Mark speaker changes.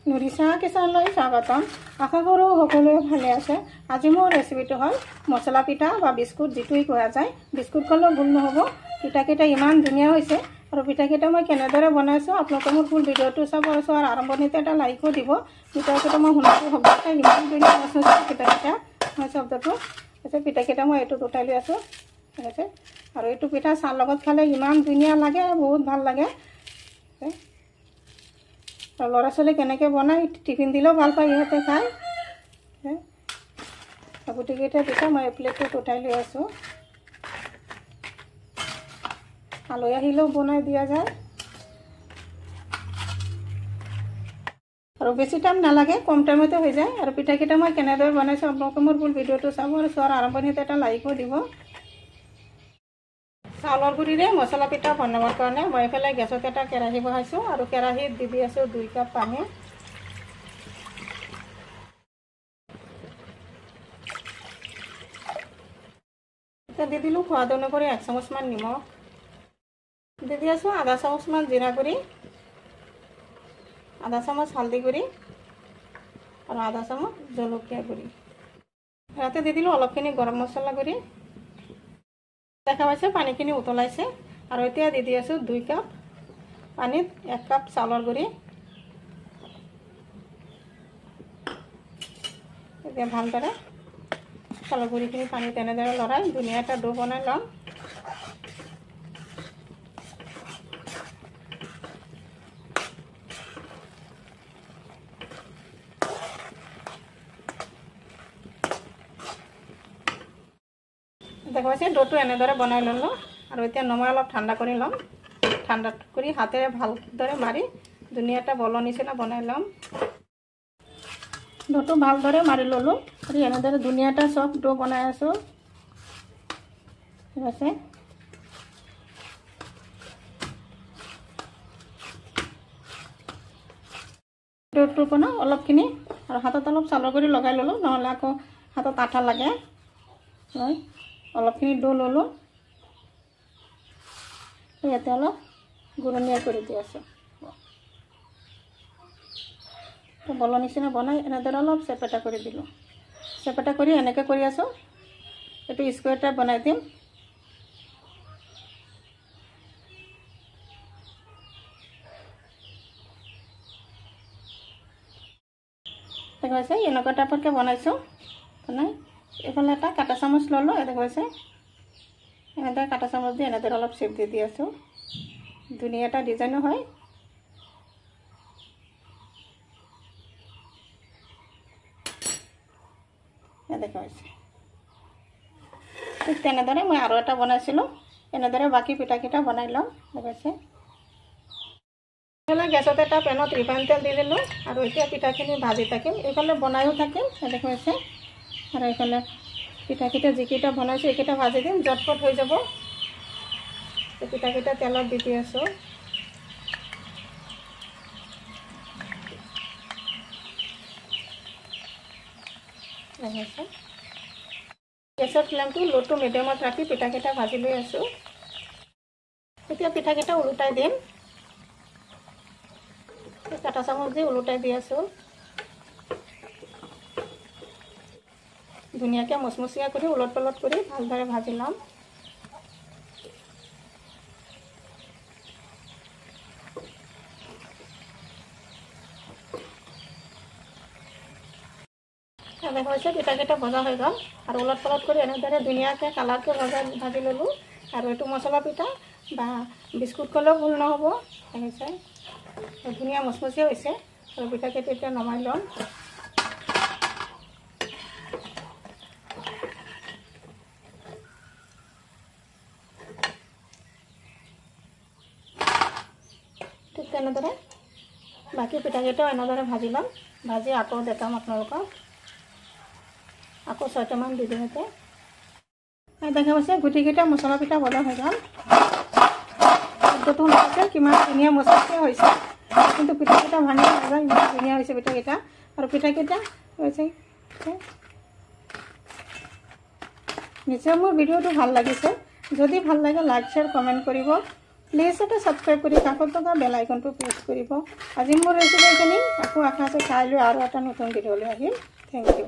Speaker 1: নুৰিছা কিচেনলৈ স্বাগতম। আশা কৰোঁ সকলোৱে ভালে আছে। আজি মোৰ ৰেচিপিটো হ'ল মছলা পিঠা বা বিস্কুট, যিটোই কোৱা যায়। বিস্কুট ক'লেও ভুল নহ'ব। পিঠাকেইটা ইমান ধুনীয়া হৈছে আৰু পিঠাকেইটা মই কেনেদৰে বনাইছোঁ আপোনালোকে মোৰ ফুল ভিডিঅ'টো চাব আৰু আৰম্ভণিতে এটা লাইকো দিব। পিঠাকেইটা মই শুনাটো শব্দটো ইমান ধুনীয়া আছে পিঠাকেইটা মই শব্দটো আছে। পিঠাকেইটা মই এইটোত উঠাই লৈ আছোঁ, ঠিক আছে। আৰু এইটো পিঠা চাহৰ লগত খালে ইমান ধুনীয়া লাগে, বহুত ভাল লাগে। আৰু ল'ৰা ছোৱালী কেনেকৈ বনাই টিফিন দিলেও ভাল পায় ইহঁতে খায়। গুটিকেইটা পিঠা মই প্লেটটোত উঠাই লৈ আছোঁ। আলহী আহিলেও বনাই দিয়া যায় আৰু বেছি টাইম নালাগে, কম টাইমতে হৈ যায়। আৰু পিঠাকেইটা মই কেনেদৰে বনাইছোঁ আপোনালোকে মোৰ ফুল ভিডিঅ'টো চাব আৰু চোৱাৰ আৰম্ভণিতে এটা লাইকো দিব। চাউলৰ গুড়িৰে মছলা পিঠা বনাবৰ কাৰণে মই এইফালে গেছত এটা কেৰাহী বহাইছোঁ আৰু কেৰাহীত দি আছোঁ 2 কাপ পানী। এতিয়া দি দিলোঁ সোৱাদ অনুসৰি 1 চামুচমান নিমখ, দি আছোঁ আধা চামুচমান জিৰা গুড়ি, আধা চামুচ হালধি গুড়ি আৰু আধা চামুচ জলকীয়া গুড়ি। ইয়াতে দি দিলোঁ অলপখিনি গৰম মছলা গুড়ি। দেখা পাইছে পানীখিনি উতলাইছে আৰু এতিয়া দি আছোঁ 2 কাপ পানীত 1 কাপ চাউলৰ গুড়ি। এতিয়া ভালদৰে চাউলৰ গুড়িখিনি পানী তেনেদৰে লৰাই ধুনীয়া এটা ডো বনাই ল'ম। দেখা পাইছে ডোটো এনেদৰে বনাই ল'লোঁ আৰু এতিয়া নমাই অলপ ঠাণ্ডা কৰি ল'ম। ঠাণ্ডা কৰি হাতেৰে ভালদৰে মাৰি ধুনীয়া এটা বলৰ নিচিনা বনাই ল'ম। ডোটো ভালদৰে মাৰি ল'লোঁ আৰু এনেদৰে ধুনীয়া এটা চফ্ট ডো বনাই আছোঁ, ঠিক আছে। ডোটো বনাওঁ অলপখিনি আৰু হাতত অলপ চাউলৰ গুড়ি লগাই ল'লোঁ, নহ'লে আকৌ হাতত আঠা লাগে। অলপখিনি ডো ল'লোঁ, ইয়াতে অলপ গুৰণীয়া কৰি দি আছোঁ। বলৰ নিচিনা বনাই এনেদৰে অলপ চেপেটা কৰি দিলোঁ। চেপেটা কৰি এনেকৈ কৰি আছোঁ। এইটো স্কুৱেৰ টাইপ বনাই দিম। দেখা পাইছে এনেকুৱা টাইপৰকৈ বনাইছোঁ। বনাই এইফালে এটা কাটা চামুচ ল'লোঁ, দেখা পাইছে এনেদৰে কাটা চামুচ দি এনেদৰে অলপ চেপ দি আছোঁ। ধুনীয়া এটা ডিজাইনো হয়। দেখা পাইছে ঠিক তেনেদৰে মই আৰু এটা বনাইছিলোঁ। এনেদৰে বাকী পিঠাকেইটা বনাই ল'ম, দেখা পাইছে। এইফালে গেছত এটা পেনত ৰিফাইন তেল দি দিলোঁ আৰু এতিয়া পিঠাখিনি ভাজি থাকিম। এইফালে বনায়ো থাকিম, দেখা পাইছে। আৰু এইফালে পিঠাকেইটা যিকেইটা বনাইছোঁ এইকেইটা ভাজি দিম, জটপট হৈ যাব। পিঠাকেইটা তেলত দি আছোঁ। গেছৰ ফ্লেমটো ল' টু মিডিয়ামত ৰাখি পিঠাকেইটা ভাজি লৈ আছোঁ। এতিয়া পিঠাকেইটা ওলোটাই দিম। কাটা চামুচ দি ওলোটাই দি আছোঁ। ধুনীয়াকৈ মচমচীয়া কৰি ওলট পলট কৰি ভালদৰে ভাজি ল'ম। দেখা পাইছে পিঠাকেইটা ভজা হৈ গ'ল আৰু ওলট পলট কৰি এনেদৰে ধুনীয়াকৈ কালাৰকৈ ভাজি ল'লোঁ। আৰু এইটো মছলা পিঠা বা বিস্কুট ক'লেও ভুল নহ'ব, দেখিছে ধুনীয়া মচমচীয়া হৈছে। আৰু পিঠাকেইটা এতিয়া নমাই ল'ম। ঠিক তেনেদৰে বাকী পিঠাকেইটাও এনেদৰে ভাজি ল'ম। ভাজি আকৌ দেখাম আপোনালোকক। আকৌ 6টামান দি দিম। এতিয়া দেখা পাইছে গুটিকেইটা মছলা পিঠা বনোৱা হৈ গ'ল। শব্দটো হৈছে কিমান ধুনীয়া মচমচীয়া হৈছে, কিন্তু পিঠাকেইটা ভাঙি নাযায়, ইমান ধুনীয়া হৈছে পিঠাকেইটা। আৰু পিঠাকেইটা হৈছে নিশ্চয় মোৰ ভিডিঅ'টো ভাল লাগিছে। যদি ভাল লাগে লাইক শ্বেয়াৰ কমেণ্ট কৰিব। প্লিজ এটা ছাবস্ক্ৰাইব কৰি কাষত থকা বেল আইকনটো প্ৰেছ কৰিব। আজি মোৰ ৰেচিপিখিনি আকৌ আশা আছে কাইলৈ আৰু এটা নতুন ভিডিঅ'লৈ আহিম। Thank U.